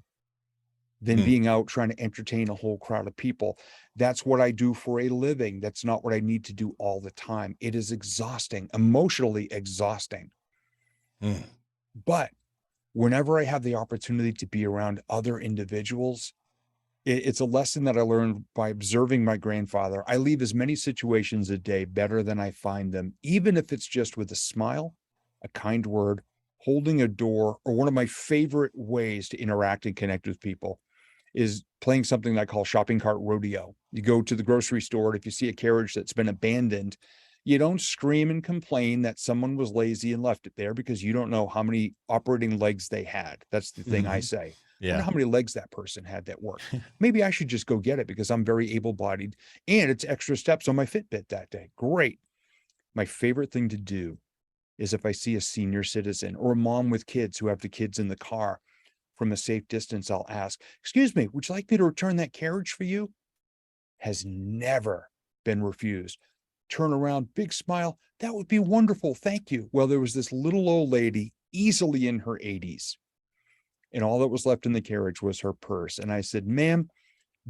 than being out trying to entertain a whole crowd of people. That's what I do for a living. That's not what I need to do all the time. It is exhausting, emotionally exhausting. But whenever I have the opportunity to be around other individuals, it's a lesson that I learned by observing my grandfather. I leave as many situations a day better than I find them, even if it's just with a smile, a kind word, holding a door, or one of my favorite ways to interact and connect with people is playing something that I call shopping cart rodeo. You go to the grocery store, and if you see a carriage that's been abandoned, you don't scream and complain that someone was lazy and left it there because you don't know how many operating legs they had. That's the thing I say. I wonder how many legs that person had that worked. Maybe I should just go get it because I'm very able-bodied and it's extra steps on my Fitbit that day. Great. My favorite thing to do is if I see a senior citizen or a mom with kids who have the kids in the car, from a safe distance, I'll ask, excuse me, would you like me to return that carriage for you? Has never been refused. Turn around, big smile. That would be wonderful. Thank you. Well, there was this little old lady, easily in her 80s. And all that was left in the carriage was her purse. And I said, ma'am,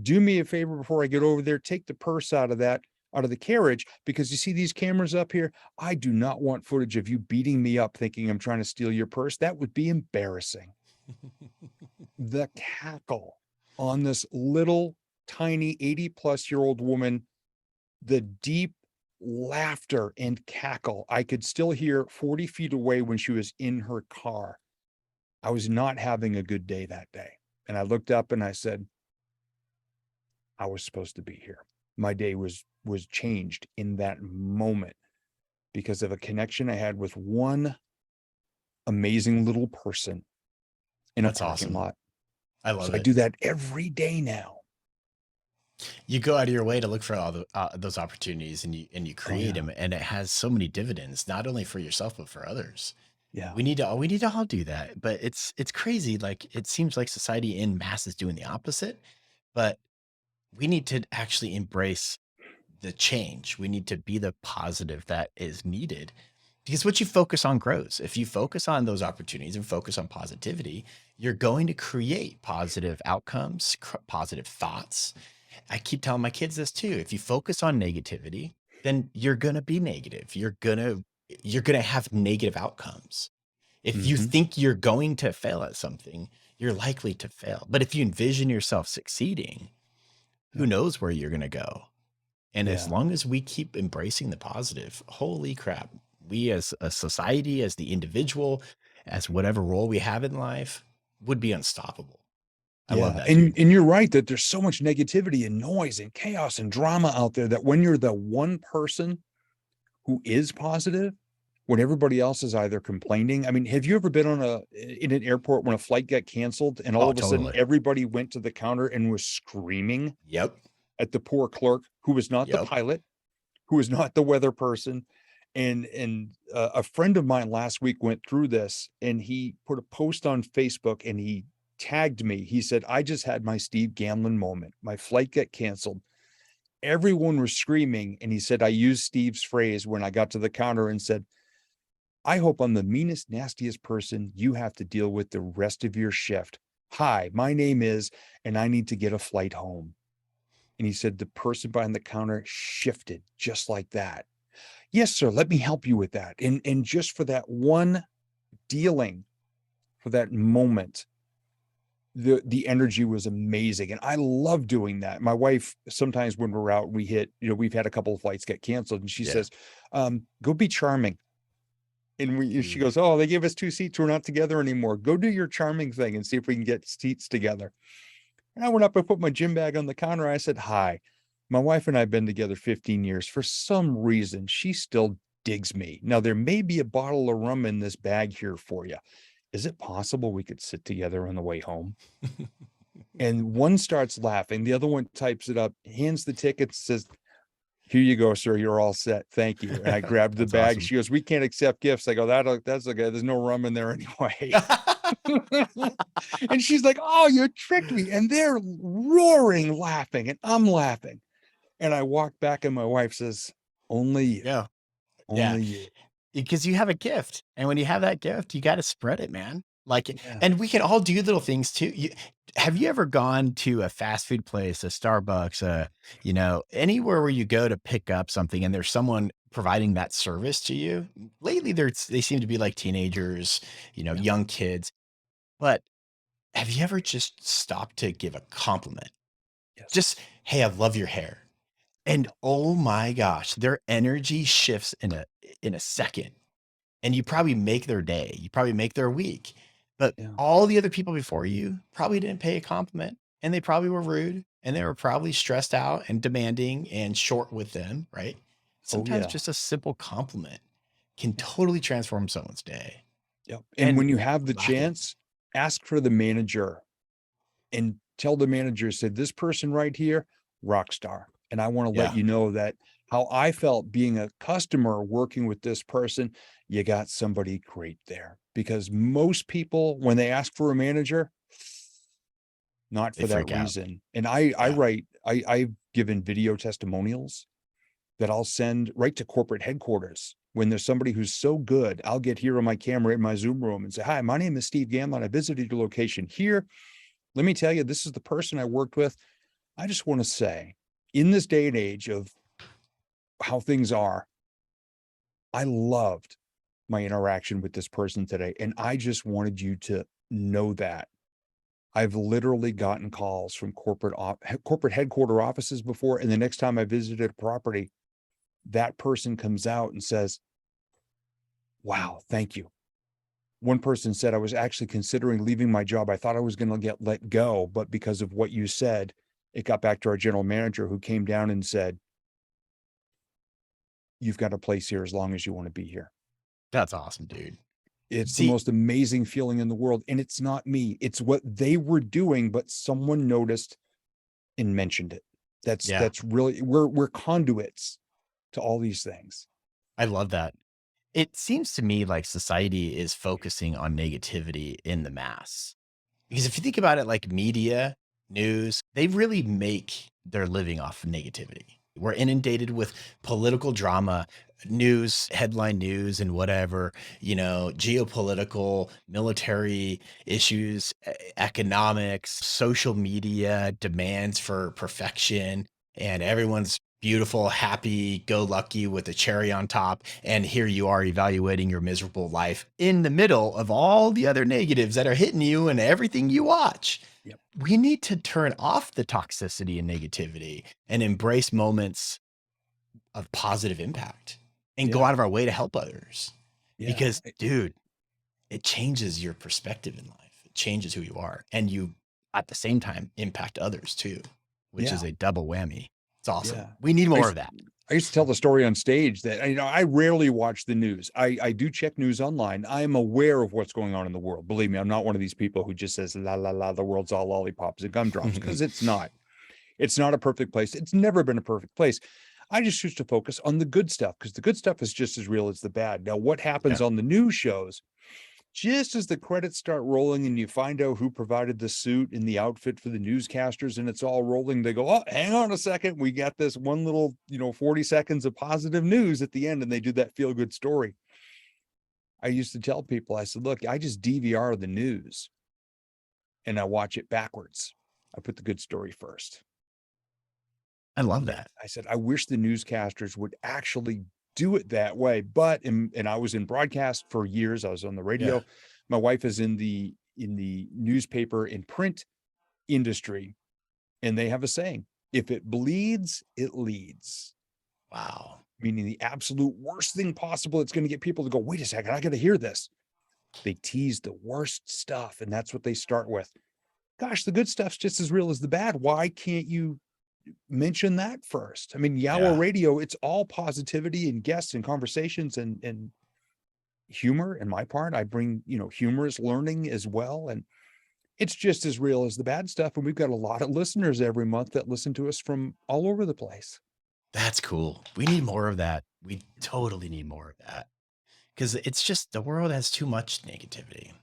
do me a favor before I get over there. Take the purse out of the carriage, because you see these cameras up here. I do not want footage of you beating me up thinking I'm trying to steal your purse. That would be embarrassing. The cackle on this little tiny 80-plus-year-old woman, the deep laughter and cackle I could still hear 40 feet away when she was in her car. I was not having a good day that day. And I looked up and I said, I was supposed to be here. My day was changed in that moment because of a connection I had with one amazing little person in a That's parking awesome. lot. I So love I it. do that every day now. You go out of your way to look for all those opportunities, and you Oh create yeah. them, and it has so many dividends, not only for yourself but for others. Yeah. We need to all do that, but it's crazy. Like it seems like society in mass is doing the opposite, but we need to actually embrace the change. We need to be the positive that is needed because what you focus on grows. If you focus on those opportunities and focus on positivity, you're going to create positive outcomes, positive thoughts. I keep telling my kids this too. If you focus on negativity, then you're going to be negative. You're going to have negative outcomes. If you Mm-hmm. think you're going to fail at something, you're likely to fail. But if you envision yourself succeeding, who Yep. knows where you're going to go? And as Yeah. long as we keep embracing the positive, holy crap, we as a society, as the individual, as whatever role we have in life, would be unstoppable. I love Yeah. that, And dude. you're right that there's so much negativity and noise and chaos and drama out there that when you're the one person who is positive, when everybody else is either complaining. I mean, have you ever been in an airport when a flight got canceled and all Oh, of a sudden totally. everybody went to the counter and was screaming Yep. at the poor clerk who was not the Yep. pilot, who was not the weather person? And a friend of mine last week went through this and he put a post on Facebook and he tagged me. He said, I just had my Steve Gamlin moment. My flight got canceled. Everyone was screaming. And he said, I used Steve's phrase when I got to the counter and said, I hope I'm the meanest, nastiest person you have to deal with the rest of your shift. Hi, my name is, and I need to get a flight home. And he said, the person behind the counter shifted just like that. Yes, sir, let me help you with that. And just for that one dealing, for that moment, the energy was amazing. And I love doing that. My wife, sometimes when we're out, we've had a couple of flights get canceled, and she Yeah. says, go be charming. And she Mm. goes, oh, they gave us 2 seats. We're not together anymore. Go do your charming thing and see if we can get seats together. And I went up, I put my gym bag on the counter. I said, hi, my wife and I have been together 15 years. For some reason, she still digs me. Now, there may be a bottle of rum in this bag here for you. Is it possible we could sit together on the way home? And one starts laughing. The other one types it up, hands the ticket, says, here you go, sir. You're all set. Thank you. And I grabbed the That's bag. awesome. She goes, we can't accept gifts. I go, that's okay. There's no rum in there anyway. And she's like, oh, you tricked me. And they're roaring laughing and I'm laughing. And I walk back and my wife says, only you, Yeah. Yeah. only you. Because you have a gift. And when you have that gift, you got to spread it, man. Like, Yeah. and we can all do little things too. Have you ever gone to a fast food place, a Starbucks, anywhere where you go to pick up something and there's someone providing that service to you? Lately, they seem to be like teenagers, Yeah. young kids. But have you ever just stopped to give a compliment? Yes. Just, hey, I love your hair. And oh my gosh, their energy shifts in a second. And you probably make their day. You probably make their week. But Yeah. all the other people before you probably didn't pay a compliment and they probably were rude and they were probably stressed out and demanding and short with them, right? Oh, Sometimes yeah. just a simple compliment can Yeah. totally transform someone's day. Yep. And And when you have the laughter. chance, ask for the manager and tell the manager, said, this person right here, rock star. And I want to let Yeah, you know that how I felt being a customer working with this person, you got somebody great there. Because most people, when they ask for a manager, not they for that freak out. reason. And I Yeah. write, I've given video testimonials that I'll send right to corporate headquarters. When there's somebody who's so good, I'll get here on my camera in my Zoom room and say, hi, my name is Steve Gamlin. I visited your location here. Let me tell you, this is the person I worked with. I just want to say, in this day and age of how things are, I loved my interaction with this person today. And I just wanted you to know that. I've literally gotten calls from corporate headquarter offices before, and the next time I visited a property, that person comes out and says, "Wow, thank you." One person said, "I was actually considering leaving my job. I thought I was going to get let go, but because of what you said," it got back to our general manager, who came down and said, "You've got a place here as long as you want to be here." That's awesome, dude. It's the See, most amazing feeling in the world. And it's not me. It's what they were doing, but someone noticed and mentioned it. yeah, That's really, we're conduits to all these things. I love that. It seems to me like society is focusing on negativity in the mass. Because if you think about it, like media, news, they really make their living off of negativity. We're inundated with political drama, news, headline news, and whatever, geopolitical, military issues, economics, social media demands for perfection, and everyone's beautiful, happy, go lucky with a cherry on top. And here you are evaluating your miserable life in the middle of all the other negatives that are hitting you and everything you watch. Yep. We need to turn off the toxicity and negativity and embrace moments of positive impact and go Yeah. out of our way to help others. Yeah. Because, dude, it changes your perspective in life. It changes who you are. And you, at the same time, impact others too, which is Yeah. a double whammy. It's awesome. Yeah. We need I more used, of that. I used to tell the story on stage that, I rarely watch the news. I do check news online. I am aware of what's going on in the world. Believe me, I'm not one of these people who just says, la, la, la, the world's all lollipops and gumdrops, because it's not. It's not a perfect place. It's never been a perfect place. I just choose to focus on the good stuff, because the good stuff is just as real as the bad. Now, what happens Yeah. on the news shows, just as the credits start rolling and you find out who provided the suit and the outfit for the newscasters and it's all rolling, they go, "Oh, hang on a second. We got this one little, 40 seconds of positive news at the end." And they do that feel good story. I used to tell people, I said, "Look, I just DVR the news and I watch it backwards. I put the good story first." I love that. I said, "I wish the newscasters would actually do it that way." But and I was in broadcast for years. I was on the Yeah. radio. My wife is in the newspaper and print industry, and they have a saying: if it bleeds, it leads. Wow. Meaning the absolute worst thing possible. It's going to get people to go, "Wait a second, I got to hear this." They tease the worst stuff, and that's what they start with. Gosh, the good stuff's just as real as the bad. Why can't you mention that first? I mean, Yower Yeah. Radio, it's all positivity and guests and conversations and humor. In my part, I bring, humorous learning as well. And it's just as real as the bad stuff. And we've got a lot of listeners every month that listen to us from all over the place. That's cool. We need more of that. We totally need more of that because it's just the world has too much negativity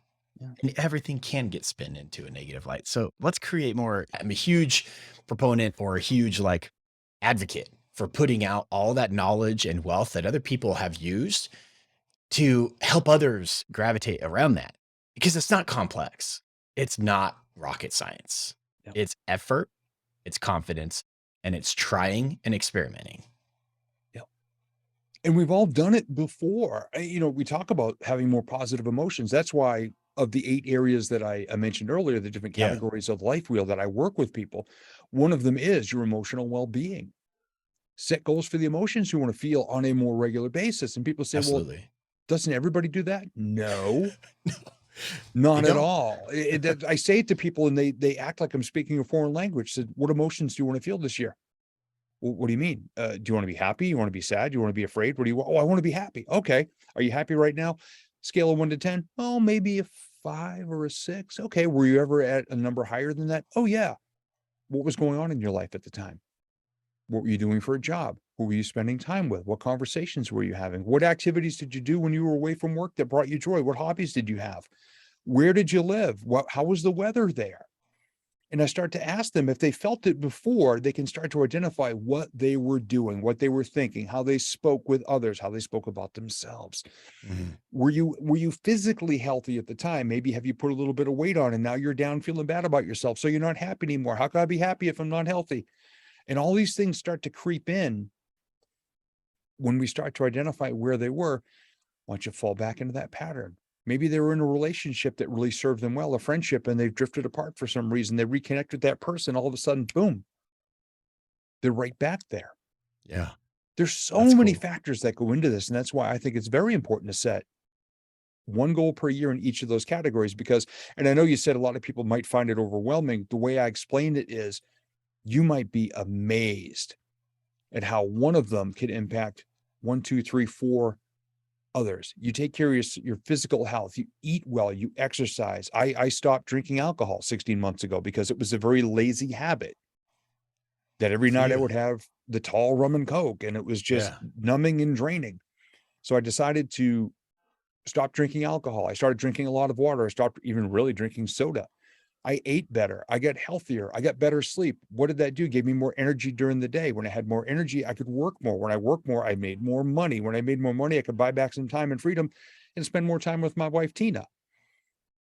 Yeah. and everything can get spun into a negative light. So let's create more. I'm a huge proponent or a huge advocate for putting out all that knowledge and wealth that other people have used to help others gravitate around that because it's not complex. It's not rocket science. Yeah. It's effort, it's confidence, and it's trying and experimenting. And we've all done it before. We talk about having more positive emotions. That's why, of the 8 areas that I mentioned earlier, the different Yeah. categories of life wheel that I work with people, one of them is your emotional well-being. Set goals for the emotions you want to feel on a more regular basis. And people say, "Well, Absolutely. doesn't everybody do that?" No, They not at don't. all. I say it to people and they act like I'm speaking a foreign language. Said, "What emotions do you want to feel this year?" "Well, what do you mean? Do you want to be happy? You want to be sad? You want to be afraid? What do you want?" "Oh, I want to be happy." "Okay. Are you happy right now?" Scale of 1 to 10. "Oh, maybe a 5 or a 6. Okay. Were you ever at a number higher than that?" "Oh, yeah." "What was going on in your life at the time? What were you doing for a job? Who were you spending time with? What conversations were you having? What activities did you do when you were away from work that brought you joy? What hobbies did you have? Where did you live? How was the weather there?" And I start to ask them if they felt it before, they can start to identify what they were doing, what they were thinking, how they spoke with others, how they spoke about themselves. Mhm. Were you physically healthy at the time? Maybe have you put a little bit of weight on and now you're down feeling bad about yourself, so you're not happy anymore? How can I be happy if I'm not healthy? And all these things start to creep in when we start to identify where they were. Once you fall back into that pattern, Maybe they were in a relationship that really served them well, a friendship, and they've drifted apart for some reason. They reconnect with that person. All of a sudden, boom, they're right back there. Yeah. There's so That's many cool. factors that go into this. And that's why I think it's very important to set one goal per year in each of those categories because, and I know you said a lot of people might find it overwhelming. The way I explained it is you might be amazed at how one of them can impact 1, 2, 3, 4 others. You take care of your physical health, you eat well, you exercise. I stopped drinking alcohol 16 months ago because it was a very lazy habit that every For night I you. would have the tall rum and coke and it was just Yeah. numbing and draining. So I decided to stop drinking alcohol. I started drinking a lot of water. I stopped even really drinking soda. I ate better. I got healthier. I got better sleep. What did that do? Gave me more energy during the day. When I had more energy, I could work more. When I worked more, I made more money. When I made more money, I could buy back some time and freedom and spend more time with my wife, Tina.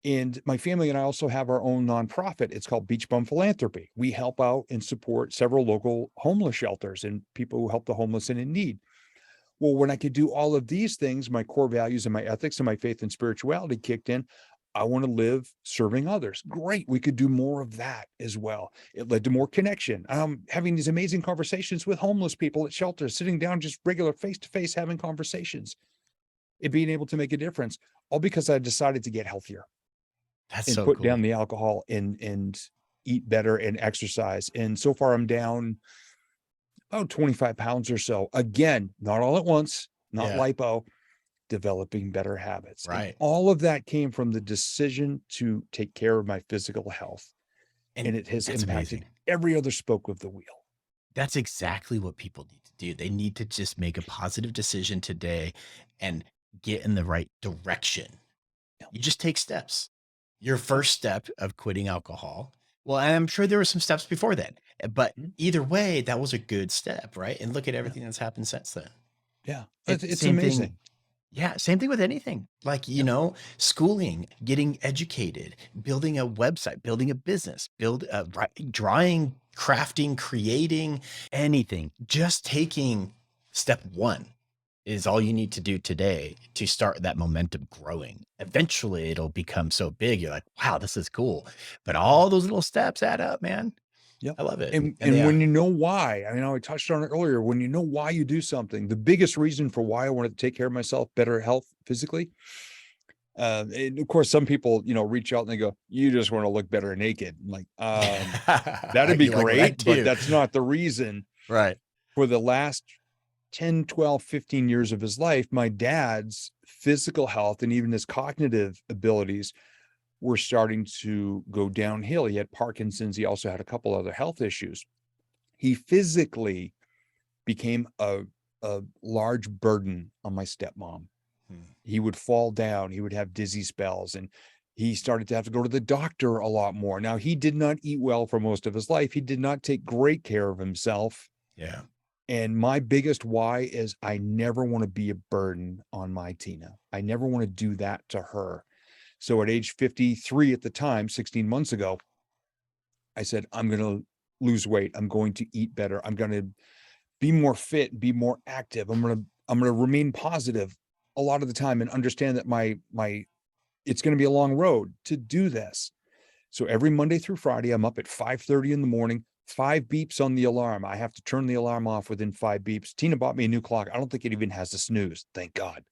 And my family and I also have our own nonprofit. It's called Beach Bum Philanthropy. We help out and support several local homeless shelters and people who help the homeless and in need. Well, when I could do all of these things, my core values and my ethics and my faith and spirituality kicked in. I want to live serving others. Great. We could do more of that as well. It led to more connection. Having these amazing conversations with homeless people at shelters, sitting down, just regular face to face, having conversations, and being able to make a difference, all because I decided to get healthier That's and so put down cool. the alcohol and eat better and exercise. And so far, I'm down about 25 pounds or so. Again, not all at once, not Yeah. lipo, developing better habits. And Right. all of that came from the decision to take care of my physical health. And And it has that's impacted amazing. every other spoke of the wheel. That's exactly what people need to do. They need to just make a positive decision today and get in the right direction. Yeah. You just take steps. Your first step of quitting alcohol. Well, I'm sure there were some steps before then, but Mhm. either way, that was a good step, right? And look at Yeah. everything that's happened since then. Yeah. And It's same thing. amazing. Yeah, same thing with anything. Like, Yeah. schooling, getting educated, building a website, building a business, drawing, crafting, creating anything. Just taking step one is all you need to do today to start that momentum growing. Eventually, it'll become so big. You're like, wow, this is cool. But all those little steps add up, man. Yep. I love it. And And yeah, when you know why, I mean, I touched on it earlier, when you know why you do something, the biggest reason for why I wanted to take care of myself, better health physically. And of course, some people, reach out and they go, you just want to look better naked. I'm like, that'd be you like that great, but too. that's not the reason. Right. For the last 10, 12, 15 years of his life, my dad's physical health and even his cognitive abilities were starting to go downhill. He had Parkinson's. He also had a couple other health issues. He physically became a large burden on my stepmom. Hmm. He would fall down. He would have dizzy spells and he started to have to go to the doctor a lot more. Now, he did not eat well for most of his life. He did not take great care of himself. Yeah. And my biggest why is I never want to be a burden on my Tina. I never want to do that to her. So at age 53 at the time, 16 months ago, I said, I'm going to lose weight. I'm going to eat better. I'm going to be more fit, be more active. I'm going to remain positive a lot of the time and understand that my it's going to be a long road to do this. So every Monday through Friday, I'm up at 5:30 in the morning, 5 beeps on the alarm. I have to turn the alarm off within 5 beeps. Tina bought me a new clock. I don't think it even has a snooze. Thank God.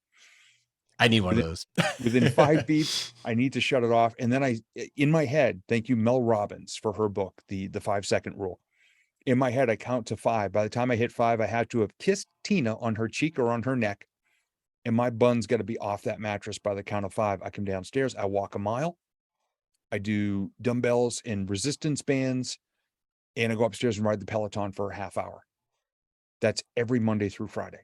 I need one of Within, those. within 5 beeps, I need to shut it off. And then in my head, thank you, Mel Robbins, for her book, the 5-second rule. In my head, I count to 5. By the time I hit 5, I had to have kissed Tina on her cheek or on her neck. And my bun's got to be off that mattress by the count of 5. I come downstairs, I walk a mile. I do dumbbells and resistance bands, and I go upstairs and ride the Peloton for a half hour. That's every Monday through Friday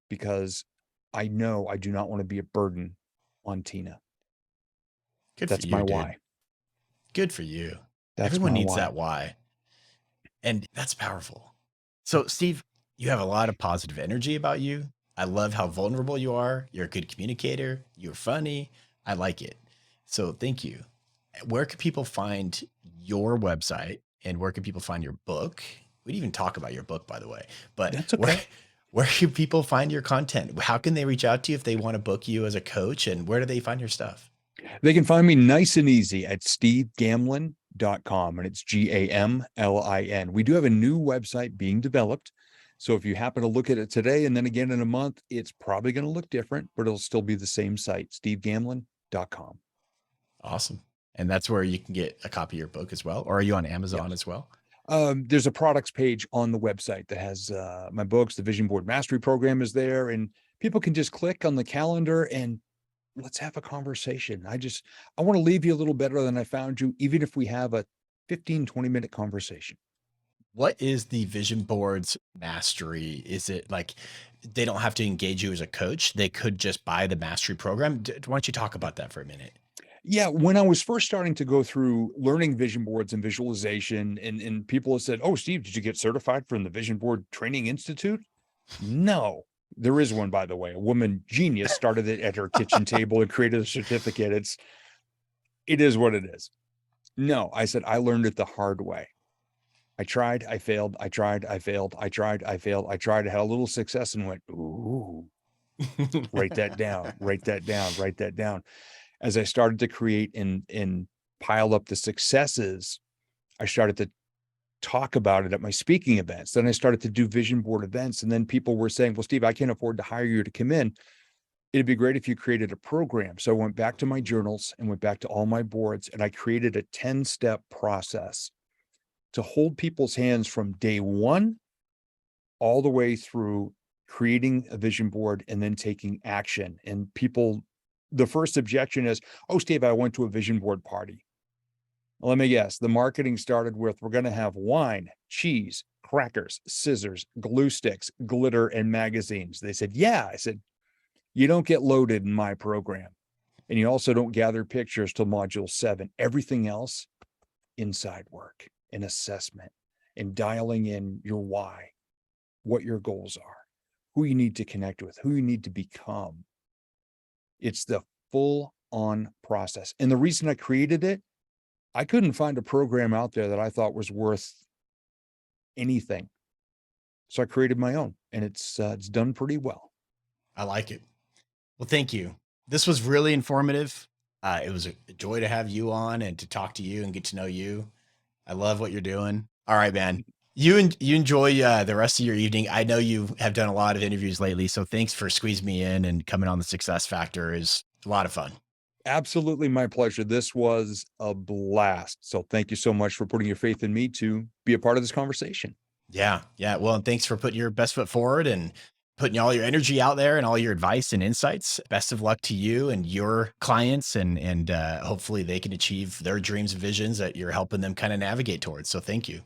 because I know I do not want to be a burden on Tina. Good for That's my you, dude. why. Good for you. That's Everyone my needs why. that why. And that's powerful. So, Steve, you have a lot of positive energy about you. I love how vulnerable you are. You're a good communicator. You're funny. I like it. So, thank you. Where can people find your website and where can people find your book? We didn't even talk about your book, by the way, but That's okay. Where can people find your content? How can they reach out to you if they want to book you as a coach? And where do they find your stuff? They can find me nice and easy at stevegamlin.com, and it's Gamlin. We do have a new website being developed. So if you happen to look at it today and then again in a month, it's probably going to look different, but it'll still be the same site, stevegamlin.com. Awesome. And that's where you can get a copy of your book as well. Or are you on Amazon as well? There's a products page on the website that has my books. The Vision Board Mastery Program is there, and people can just click on the calendar and let's have a conversation. I want to leave you a little better than I found you, even if we have a 15, 20-minute conversation. What is the Vision Boards Mastery? Is it like they don't have to engage you as a coach? They could just buy the mastery program. Why don't you talk about that for a minute? Yeah, when I was first starting to go through learning vision boards and visualization, and people have said, "Oh, Steve, did you get certified from the Vision Board Training Institute?" No, there is one, by the way. A woman genius started it at her kitchen table and created a certificate. It is what it is. No, I said, I learned it the hard way. I tried, I failed, I tried, I failed, I tried, I failed, I tried, I had a little success and went, ooh, write that down, write that down, write that down. As I started to create and pile up the successes, I started to talk about it at my speaking events. Then I started to do vision board events. And then people were saying, well, Steve, I can't afford to hire you to come in. It'd be great if you created a program. So I went back to my journals and went back to all my boards, and I created a 10-step process to hold people's hands from day one all the way through creating a vision board and then taking action. And people, the first objection is, oh, Steve, I went to a vision board party. Well, let me guess, the marketing started with, we're going to have wine, cheese, crackers, scissors, glue sticks, glitter, and magazines. They said, yeah. I said, you don't get loaded in my program. And you also don't gather pictures till module 7. Everything else, inside work and assessment and dialing in your why, what your goals are, who you need to connect with, who you need to become. It's the full on process. And the reason I created it, I couldn't find a program out there that I thought was worth anything. So I created my own, and it's done pretty well. I like it. Well, thank you. This was really informative. It was a joy to have you on and to talk to you and get to know you. I love what you're doing. All right, man. You enjoy the rest of your evening. I know you have done a lot of interviews lately, so thanks for squeezing me in and coming on the Success Factor. Is a lot of fun. Absolutely my pleasure. This was a blast. So thank you so much for putting your faith in me to be a part of this conversation. Yeah. Yeah. Well, and thanks for putting your best foot forward and putting all your energy out there and all your advice and insights. Best of luck to you and your clients, and hopefully they can achieve their dreams and visions that you're helping them kind of navigate towards. So thank you.